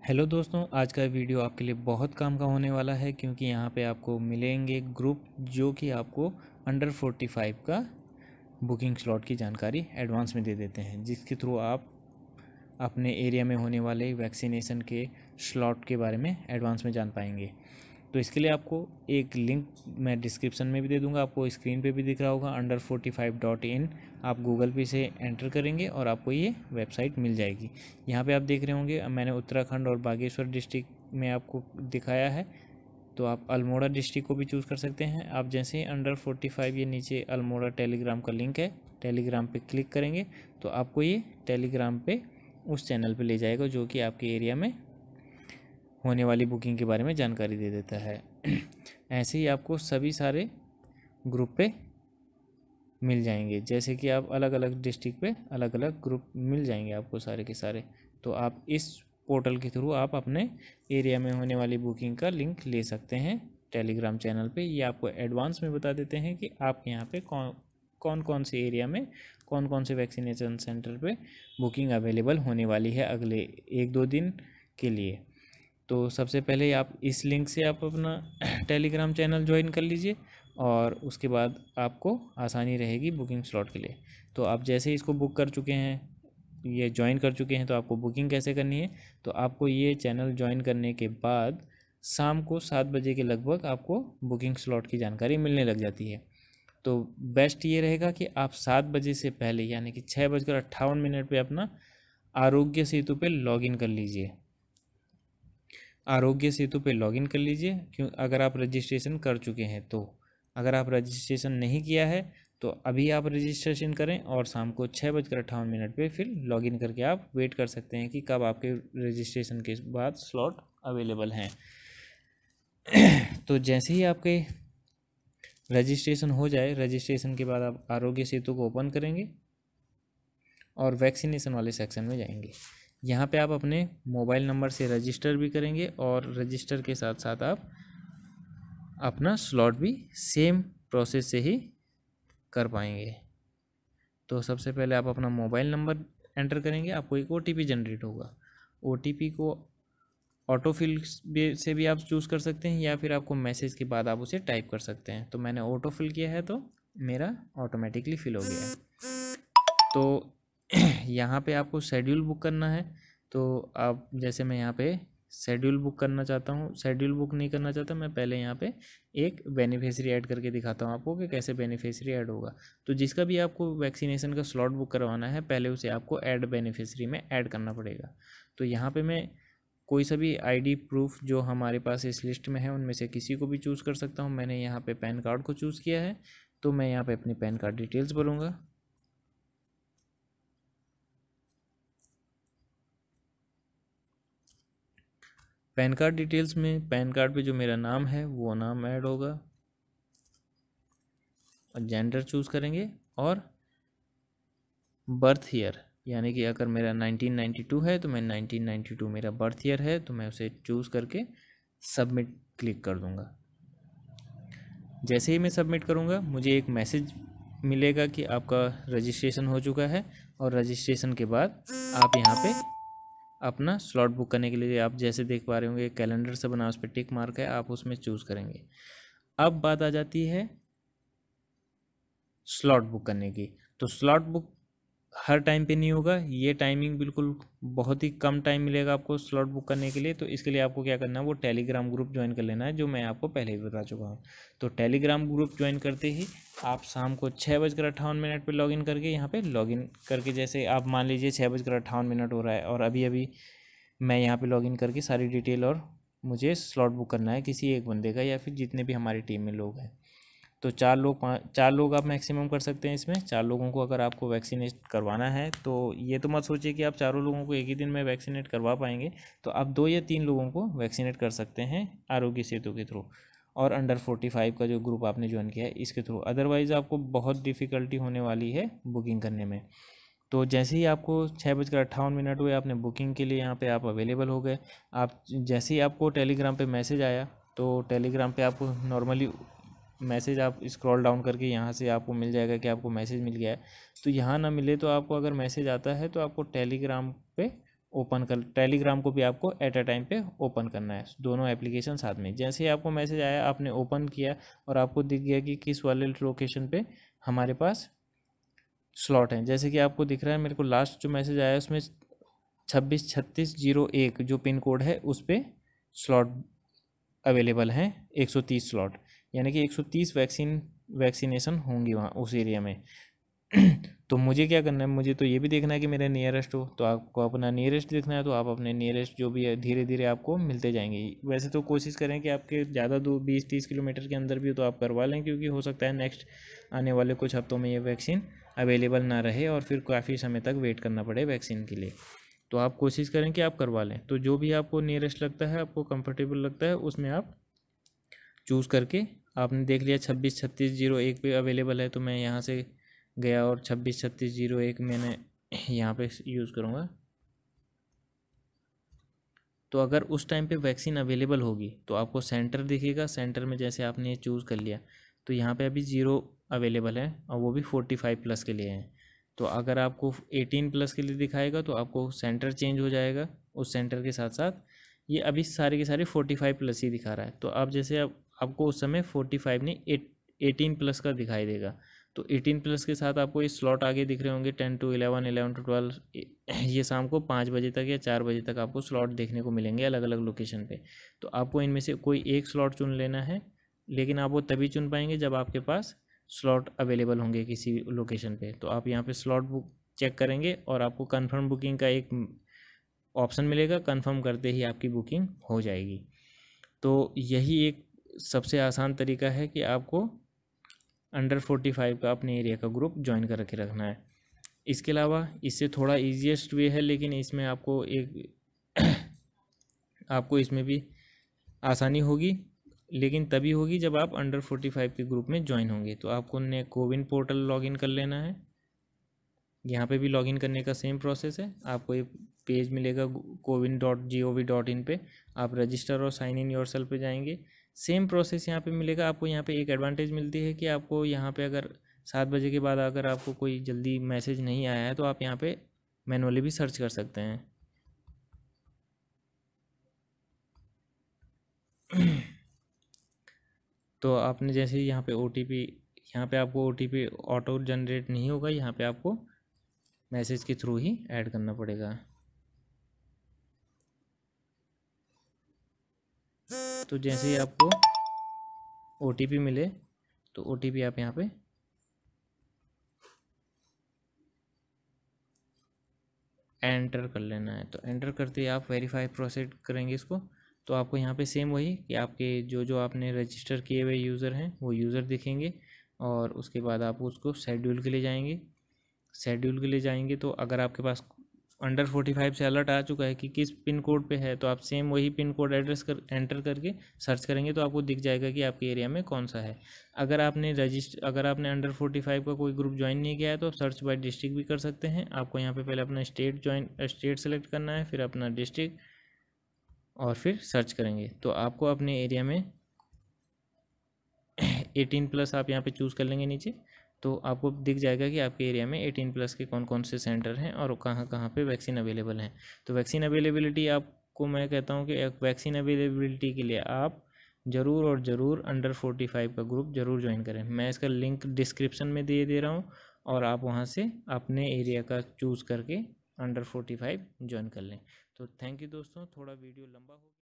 Hello दोस्तों, आज का वीडियो आपके लिए बहुत काम का होने वाला है क्योंकि यहाँ पे आपको मिलेंगे ग्रुप जो कि आपको अंडर 45 का बुकिंग स्लॉट की जानकारी एडवांस में दे देते हैं, जिसके थ्रू आप अपने एरिया में होने वाले वैक्सीनेशन के स्लॉट के बारे में एडवांस में जान पाएंगे। तो इसके लिए आपको एक लिंक मैं डिस्क्रिप्शन में भी दे दूंगा, आपको स्क्रीन पे भी दिख रहा होगा under45.in। आप गूगल पे से एंटर करेंगे और आपको ये वेबसाइट मिल जाएगी। यहाँ पे आप देख रहे होंगे मैंने उत्तराखंड और बागेश्वर डिस्ट्रिक्ट में आपको दिखाया है, तो आप अल्मोड़ा डिस्ट्रिक्ट को भी चूज़ कर सकते हैं। आप जैसे ही under45 ये नीचे अल्मोड़ा टेलीग्राम का लिंक है, टेलीग्राम पे क्लिक करेंगे तो आपको ये टेलीग्राम पे उस चैनल पे ले जाएगा जो कि आपके एरिया में होने वाली बुकिंग के बारे में जानकारी दे देता है। ऐसे ही आपको सभी सारे ग्रुप पे मिल जाएंगे, जैसे कि आप अलग अलग डिस्ट्रिक्ट पे अलग अलग ग्रुप मिल जाएंगे आपको सारे के सारे। तो आप इस पोर्टल के थ्रू आप अपने एरिया में होने वाली बुकिंग का लिंक ले सकते हैं टेलीग्राम चैनल पे। ये आपको एडवांस में बता देते हैं कि आप यहाँ पे कौन कौन से एरिया में कौन कौन से वैक्सीनेशन सेंटर पे बुकिंग अवेलेबल होने वाली है अगले 1-2 दिन के लिए। तो सबसे पहले आप इस लिंक से आप अपना टेलीग्राम चैनल ज्वाइन कर लीजिए और उसके बाद आपको आसानी रहेगी बुकिंग स्लॉट के लिए। तो आप जैसे ही इसको बुक कर चुके हैं, ये ज्वाइन कर चुके हैं, तो आपको बुकिंग कैसे करनी है, तो आपको ये चैनल ज्वाइन करने के बाद शाम को 7 बजे के लगभग आपको बुकिंग स्लॉट की जानकारी मिलने लग जाती है। तो बेस्ट ये रहेगा कि आप 7 बजे से पहले यानी कि 6:58 पे अपना आरोग्य सेतु पे लॉगिन कर लीजिए। आरोग्य सेतु पे लॉगिन कर लीजिए क्यों, अगर आप रजिस्ट्रेशन कर चुके हैं तो। अगर आप रजिस्ट्रेशन नहीं किया है तो अभी आप रजिस्ट्रेशन करें और शाम को 6:58 पे फिर लॉगिन करके आप वेट कर सकते हैं कि कब आपके रजिस्ट्रेशन के बाद स्लॉट अवेलेबल हैं। तो जैसे ही आपके रजिस्ट्रेशन हो जाए, रजिस्ट्रेशन के बाद आप आरोग्य सेतु को ओपन करेंगे और वैक्सीनेशन वाले सेक्शन में जाएंगे। यहाँ पे आप अपने मोबाइल नंबर से रजिस्टर भी करेंगे और रजिस्टर के साथ साथ आप अपना स्लॉट भी सेम प्रोसेस से ही कर पाएंगे। तो सबसे पहले आप अपना मोबाइल नंबर एंटर करेंगे, आपको एक OTP जनरेट होगा। OTP को ऑटोफिल से भी आप चूज़ कर सकते हैं या फिर आपको मैसेज के बाद आप उसे टाइप कर सकते हैं। तो मैंने ऑटोफिल किया है तो मेरा ऑटोमेटिकली फिल हो गया है। तो यहाँ पे आपको शेड्यूल बुक करना है, तो आप जैसे मैं यहाँ पे शेड्यूल बुक करना चाहता हूँ, शेड्यूल बुक नहीं करना चाहता मैं, पहले यहाँ पे एक बेनिफिशियरी ऐड करके दिखाता हूँ आपको कि कैसे बेनिफिशियरी ऐड होगा। तो जिसका भी आपको वैक्सीनेशन का स्लॉट बुक करवाना है पहले उसे आपको ऐड बेनिफिशियरी में ऐड करना पड़ेगा। तो यहाँ पे मैं कोई सा भी ID प्रूफ जो हमारे पास इस लिस्ट में है उनमें से किसी को भी चूज़ कर सकता हूँ। मैंने यहाँ पे पैन कार्ड को चूज़ किया है, तो मैं यहाँ पे अपनी पैन कार्ड डिटेल्स भरूँगा। पैन कार्ड डिटेल्स में पैन कार्ड पे जो मेरा नाम है वो नाम ऐड होगा और जेंडर चूज़ करेंगे और बर्थ ईयर, यानी कि अगर मेरा 1992 है तो मैं 1992 मेरा बर्थ ईयर है, तो मैं उसे चूज़ करके सबमिट क्लिक कर दूंगा। जैसे ही मैं सबमिट करूंगा मुझे एक मैसेज मिलेगा कि आपका रजिस्ट्रेशन हो चुका है और रजिस्ट्रेशन के बाद आप यहाँ पे अपना स्लॉट बुक करने के लिए आप जैसे देख पा रहे होंगे कैलेंडर से बना उस पर टिक मार्क है, आप उसमें चूज़ करेंगे। अब बात आ जाती है स्लॉट बुक करने की। तो स्लॉट बुक हर टाइम पे नहीं होगा, ये टाइमिंग बिल्कुल बहुत ही कम टाइम मिलेगा आपको स्लॉट बुक करने के लिए। तो इसके लिए आपको क्या करना है, वो टेलीग्राम ग्रुप ज्वाइन कर लेना है जो मैं आपको पहले ही बता चुका हूँ। तो टेलीग्राम ग्रुप ज्वाइन करते ही आप शाम को 6:58 पर लॉगिन करके यहाँ पे लॉगिन करके, जैसे आप मान लीजिए 6:58 हो रहा है और अभी अभी मैं यहाँ पे लॉगिन करके सारी डिटेल और मुझे स्लॉट बुक करना है किसी एक बंदे का या फिर जितने भी हमारी टीम में लोग हैं। तो 4 लोग आप मैक्सिमम कर सकते हैं इसमें। 4 लोगों को अगर आपको वैक्सीनेट करवाना है तो ये तो मत सोचिए कि आप चारों लोगों को एक ही दिन में वैक्सीनेट करवा पाएंगे। तो आप 2 या 3 लोगों को वैक्सीनेट कर सकते हैं आरोग्य सेतु के थ्रू और अंडर 45 का जो ग्रुप आपने ज्वाइन किया है इसके थ्रू। अदरवाइज़ आपको बहुत डिफ़िकल्टी होने वाली है बुकिंग करने में। तो जैसे ही आपको 6:58 हुए आपने बुकिंग के लिए यहाँ पे आप अवेलेबल हो गए। आप जैसे ही आपको टेलीग्राम पे मैसेज आया तो टेलीग्राम पे आपको नॉर्मली मैसेज आप स्क्रॉल डाउन करके यहाँ से आपको मिल जाएगा कि आपको मैसेज मिल गया है। तो यहाँ ना मिले तो आपको अगर मैसेज आता है तो आपको टेलीग्राम पे ओपन कर, टेलीग्राम को भी आपको एट अ टाइम पे ओपन करना है, दोनों एप्लीकेशन साथ में। जैसे ही आपको मैसेज आया, आपने ओपन किया और आपको दिख गया कि किस वाले लोकेशन पे हमारे पास स्लॉट हैं। जैसे कि आपको दिख रहा है, मेरे को लास्ट जो मैसेज आया उसमें 263601 जो पिन कोड है उस पर स्लॉट अवेलेबल हैं, 130 स्लॉट, यानी कि 130 वैक्सीनेशन होंगी वहाँ उस एरिया में। तो मुझे क्या करना है, मुझे तो ये भी देखना है कि मेरा नियरेस्ट हो, तो आपको अपना नियरेस्ट देखना है तो आप अपने नियरेस्ट जो भी है धीरे धीरे आपको मिलते जाएंगे। वैसे तो कोशिश करें कि आपके ज़्यादा दूर 20-30 किलोमीटर के अंदर भी हो तो आप करवा लें, क्योंकि हो सकता है नेक्स्ट आने वाले कुछ हफ्तों में ये वैक्सीन अवेलेबल ना रहे और फिर काफ़ी समय तक वेट करना पड़े वैक्सीन के लिए। तो आप कोशिश करें कि आप करवा लें। तो जो भी आपको नियरेस्ट लगता है, आपको कंफर्टेबल लगता है, उसमें आप चूज़ करके, आपने देख लिया 263601 पे अवेलेबल है तो मैं यहाँ से गया और 263601 मैंने यहाँ पे यूज़ करूँगा। तो अगर उस टाइम पे वैक्सीन अवेलेबल होगी तो आपको सेंटर दिखेगा, सेंटर में जैसे आपने ये चूज़ कर लिया तो यहाँ पे अभी 0 अवेलेबल है और वो भी 45 प्लस के लिए है। तो अगर आपको 18 प्लस के लिए दिखाएगा तो आपको सेंटर चेंज हो जाएगा, उस सेंटर के साथ साथ ये अभी सारे के सारे 45 प्लस ही दिखा रहा है। तो आप जैसे आपको उस समय 45 नहीं 18 प्लस का दिखाई देगा, तो 18 प्लस के साथ आपको ये स्लॉट आगे दिख रहे होंगे 10 to 11, 11 to 12, ये शाम को 5 बजे तक या 4 बजे तक आपको स्लॉट देखने को मिलेंगे अलग अलग लोकेशन पे। तो आपको इनमें से कोई एक स्लॉट चुन लेना है, लेकिन आप वो तभी चुन पाएंगे जब आपके पास स्लॉट अवेलेबल होंगे किसी लोकेशन पे। तो आप यहाँ पे स्लॉट बुक चेक करेंगे और आपको कंफर्म बुकिंग का एक ऑप्शन मिलेगा, कंफर्म करते ही आपकी बुकिंग हो जाएगी। तो यही एक सबसे आसान तरीका है कि आपको अंडर 45 का अपने एरिया का ग्रुप ज्वाइन कर के रखना है। इसके अलावा इससे थोड़ा ईजीएस्ट वे है, लेकिन इसमें आपको आपको इसमें भी आसानी होगी, लेकिन तभी होगी जब आप अंडर 45 के ग्रुप में ज्वाइन होंगे। तो आपको ने कोविन पोर्टल लॉगिन कर लेना है। यहाँ पे भी लॉगिन करने का सेम प्रोसेस है, आपको एक पेज मिलेगा cowin.gov.in पे, आप रजिस्टर और साइन इन योरसेल्फ पे जाएंगे, सेम प्रोसेस यहाँ पे मिलेगा। आपको यहाँ पे एक एडवांटेज मिलती है कि आपको यहाँ पे अगर 7 बजे के बाद अगर आपको कोई जल्दी मैसेज नहीं आया है तो आप यहाँ पे मैनुअली भी सर्च कर सकते हैं। तो आपने जैसे यहाँ पे OTP, यहाँ पे आपको OTP ऑटो जनरेट नहीं होगा, यहाँ पे आपको मैसेज के थ्रू ही ऐड करना पड़ेगा। तो जैसे ही आपको OTP मिले तो OTP आप यहाँ पे एंटर कर लेना है। तो एंटर करते ही आप वेरीफाई प्रोसीड करेंगे इसको। तो आपको यहाँ पे सेम वही कि आपके जो आपने रजिस्टर किए हुए यूज़र हैं वो यूज़र दिखेंगे, और उसके बाद आप उसको शेड्यूल के लिए जाएंगे। शेड्यूल के लिए जाएंगे तो अगर आपके पास अंडर 45 से अलर्ट आ चुका है कि किस पिन कोड पे है, तो आप सेम वही पिन कोड एड्रेस कर एंटर करके सर्च करेंगे तो आपको दिख जाएगा कि आपके एरिया में कौन सा है। अगर आपने अंडर 45 का कोई ग्रुप ज्वाइन नहीं किया है तो आप सर्च बाय डिस्ट्रिक्ट भी कर सकते हैं। आपको यहाँ पे पहले अपना स्टेट सेलेक्ट करना है, फिर अपना डिस्ट्रिक्ट, और फिर सर्च करेंगे तो आपको अपने एरिया में 18 प्लस आप यहाँ पे चूज़ कर लेंगे नीचे, तो आपको दिख जाएगा कि आपके एरिया में 18 प्लस के कौन कौन से सेंटर हैं और कहाँ कहाँ पे वैक्सीन अवेलेबल हैं। तो वैक्सीन अवेलेबिलिटी आपको मैं कहता हूँ कि वैक्सीन अवेलेबिलिटी के लिए आप ज़रूर और ज़रूर अंडर 45 का ग्रुप ज़रूर ज्वाइन करें। मैं इसका लिंक डिस्क्रिप्शन में दे रहा हूँ और आप वहाँ से अपने एरिया का चूज़ करके अंडर 45 ज्वाइन कर लें। तो थैंक यू दोस्तों, थोड़ा वीडियो लंबा हो